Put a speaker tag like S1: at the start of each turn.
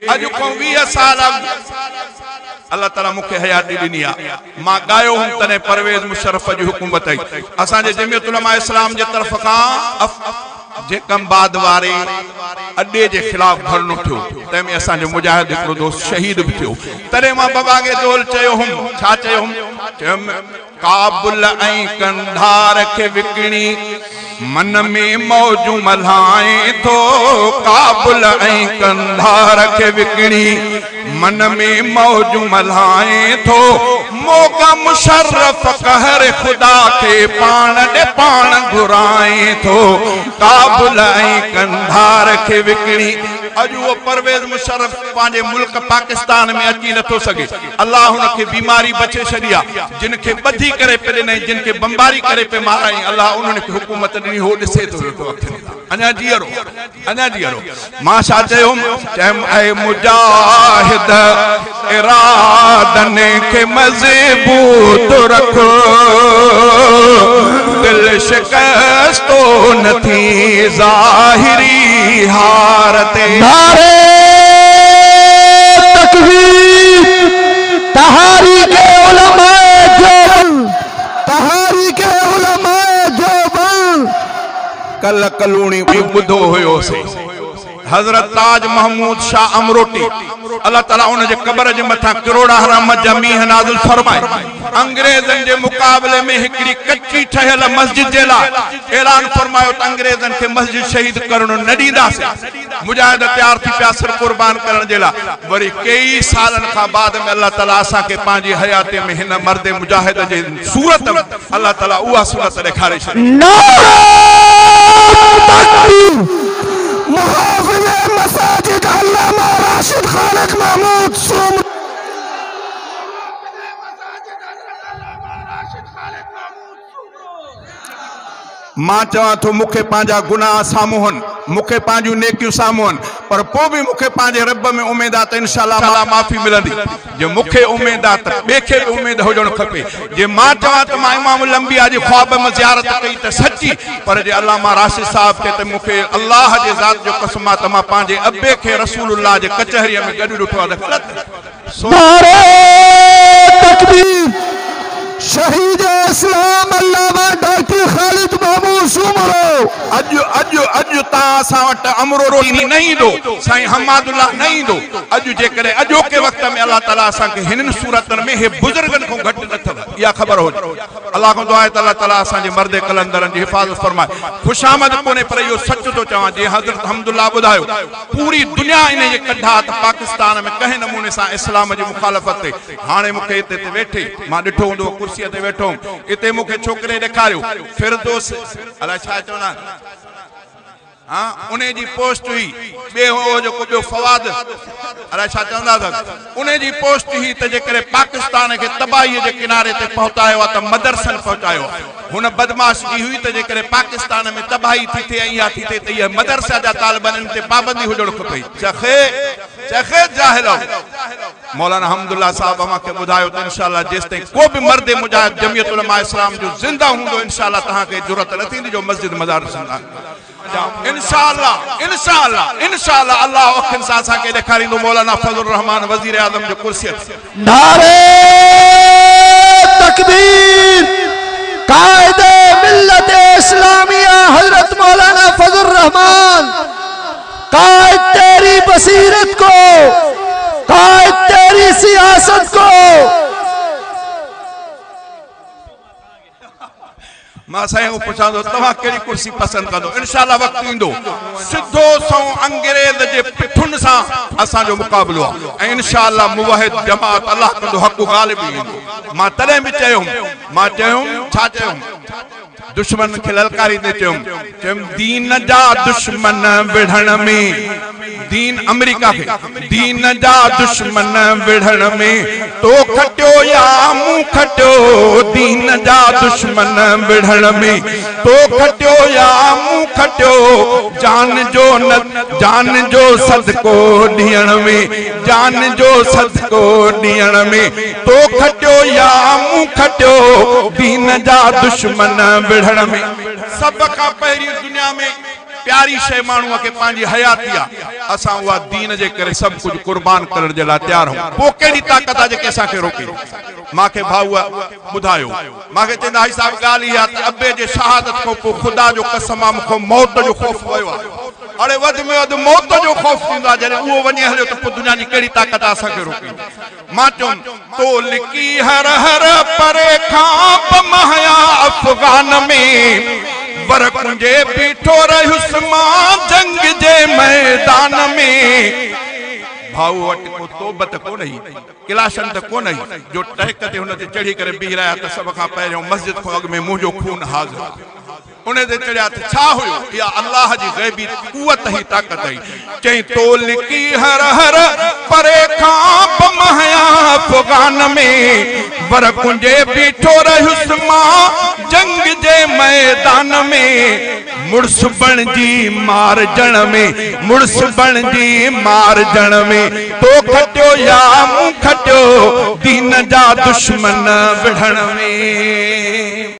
S1: अजु को 20 साल अल्लाह ताला मुखे हयाती ॾिनी आहे मां गायो हुम तने परवेज़ मुशर्रफ जी हुकूमत आई असां जे जमीयत उलमा इस्लाम जे तरफ खां जे कमबाद वारे अड्डे जे खिलाफ धरनो थियो तंहिंमें असां जो मुजाहिद हिकिड़ो दोस्त शहीद बि थियो तॾहिं मां बबागे दोल चयो हुम छा चयो हुम काबुल ऐं कंधार खे विकिणी मन में मौजू मल्हाए थो काबुल ऐं कंधार खे विकिणी मन में मौजू मल्हाए थो मौका मुशर्रफ कहर खुदा के पाण दे पाण घुराए थो काबुल ऐं कंधार खे विकिणी अजु वो परवेज़ मुशर्रफ पांजे मुल्क पाकिस्तान में अची नथो सके अल्लाह हुनखे बीमारी बचे छड़ी आ जिनखे बधी करे पे ॾिनई जिनखे बमबारी करे पे माराई अल्लाह उन्हनि खे हुकूमत ॾिनी हो ॾिसे थो वेठो अञा जीअरो मां छा चयुम चयम ऐ मुजाहिद इरादन खे मज़बूत रखो दिल शिकस्तो न थी ज़ाहिरी हारते
S2: नारे तकबीर तहरीक उलमा देवबंद
S1: कल कलूणी भी बुधो हुयो से हजरत ताज महमूद शाह अमरोटी अल्लाह ताला उन जे कब्र जे मथा करोड़ा रहमत जा मींह नाज़िल फरमाए अंग्रेजन जे मुकाबले में हिकड़ी कच्ची ठहियल मस्जिद जे लाइ ऐलान फरमायो त अंग्रेजन के मस्जिद शहीद करणो न ॾींदासीं मुजाहिद तैयार थी पिया सिर कुर्बान करण जे लाइ वरी कई सालन खां बाद में अल्लाह ताला असां के पंहिंजी हयाती में हिन मर्द मुजाहिद जे सूरत में अल्लाह ताला उहा सूरत ॾेखारे छॾी
S2: मुहाफ़िज़ मसाजिद अल्लामा राशिद खालिद महमूद सूम
S1: मां चवां थो मूंखे पंहिंजा गुनाह साम्हूं मूंखे पंहिंजूं नेकियूं साम्हूं पर पोइ बि मूंखे पंहिंजे रब में उमेद आहे त इंशाअल्लाह माफ़ी मिलंदी जे मूंखे उमेद आहे त ॿिए खे बि उमेद हुजणु खपे जे मां चवां त मां इमाम लंबिया जे ख्वाब में ज़ियारत कई त सची पर जे अल्लामा राशिद साहब खे त मूंखे अल्लाह जे ज़ात जो कसम आहे त मां पंहिंजे अबे खे रसूलुल्लाह जे कचहरीअ में गॾु ॾिठो आहे त ग़लति
S2: नारे तकबीर शहीद इस्लाम अल्लामा डॉक्टर खालिद महमूद सूमरो
S1: अजु ता असां वटि अमरोटी न ईंदो साईं हमादुल्लाह न ईंदो अजु जे करे अॼोके वक़्त में अल्लाह ताला असां खे हिननि सूरतनि में हे बुजुर्गनि खां घटि न अथव इहा ख़बर हुजे अल्लाह खां दुआ आहे त अल्लाह ताला असांजे मर्द कलंदरनि जी हिफ़ाज़त फरमाए खुशामद कोन्हे पर इहो सच थो चवां जे हज़रत हमदुल्लाह ॿुधायो पूरी दुनिया इन जे कढा त पाकिस्तान में कंहिं नमूने सां इस्लाम जी मुखालफ़त ते हाणे मूंखे हिते ते वेठे मां ॾिठो हूंदो कुर्सीअ ते वेठो हिते मूंखे छोकिरे ॾेखारियो फिरदौस अलाए छा चवंदा हाँ उन्हें जी पोस्ट हुई बे हो जो को फवाद अरे छा चवंदा त उन्हें जी पोस्ट ही त जे करे पाकिस्तान के तबाही के किनारे ते पहुंचायो त मदरसन पहुंचायो हुन बदमाश जी हुई त जे करे पाकिस्तान में तबाही थी थे या थी थे त ये मदरसा जा तालिबान ते पाबंदी हुजण खपे चखे जाहिल मौलाना हमदुल्लाह साहब अमा के बुधायो त इंशाअल्लाह जेसते को भी मर्द मुजाहिद जमीयत उलमा इस्लाम जो जिंदा हुंदो इंशाअल्लाह तहां के जरूरत न थींदी जो मस्जिद मदारस इंशाअल्लाह अल्लाह अखन सासा के ॾेखारींदो मौलाना फजलुर रहमान वजीर आज़म जो कुर्सी
S2: नारे तकबीर कायदे मिल्लत इस्लामिया हजरत मौलाना फजलुर रहमान कायद तेरी बसीरत को कायद तेरी सियासत को
S1: मां साईं को पूछा तो तव्हां कहिड़ी कुर्सी पसंद कंदो इंशाअल्लाह वक्त ईंदो सिधो सो अंग्रेज जे पिठुन सां असां जो मुकाबलो आहे ऐं इंशाअल्लाह मुवाहिद जमात अल्लाह कंदो हक़ गालिब ईंदो मां तॾहिं बि चयुमि छा चयुमि दुश्मन के ललकारी दे चयुमि दीन जा दुश्मन विढ़ण में दीन अमेरिका के दीन जा दुश्मन विढ़ण में तो खटियो या मुंह खटियो दीन जा दुश्मन विढ़ण में तो खटियो या मुंह खटियो जान जो सदको ॾियण में जान जो सदको ॾियण में तो खटियो या मुंह खटियो दीन जा दुश्मन विढ़ण में सब का पहिरीं दुनिया में प्यारी शइ माण्हूअ खे पंहिंजी हयाती आहे असां उहा दीन जे करे सभु कुझु कुर्बान करण जे लाइ तयार आहियूं पोइ कहिड़ी ताक़त आहे जेके असांखे रोके मूंखे भाऊअ ॿुधायो मूंखे चवंदा हाजी साहिब ॻाल्हि इहा त अबे जे शहादत खां पोइ ख़ुदा जो कसम आहे मूंखे मौत जो ख़ौफ़ वियो आहे अड़े वधि में वधि मौत जो ख़ौफ़ थींदो आहे जॾहिं उहो वञे हलियो त पोइ दुनिया जी कहिड़ी ताक़त आहे असांखे रोके मां चयुमि तो लिकी हर हर परे खां बमहया अफ़गान में वर कुंजे बीठो रहियुसि मां जंग जे मैदान में भाऊ वटि को तौबत कोन हुई किलाशन त कोन हुई जो टहक ते हुन ते चढ़ी करे बीह रहिया त सभ खां पहिरियों मस्जिद खां अॻु में मुंहिंजो खून हाज़िर उन ते चढ़िया त छा हुयो इहा अल्लाह जी ग़ैबी क़ुवत ही ताक़त हुई चई तो लिकी हर हर परे खां बमहया अफ़गान में वर कुंजे बीठो रहियुसि मां जंग जे मैदान में मुड़स बणजी मारजण में मुड़स बणजी मारजण में तो खटियो या मूं खटियो दीन जा दुश्मन विढ़ण में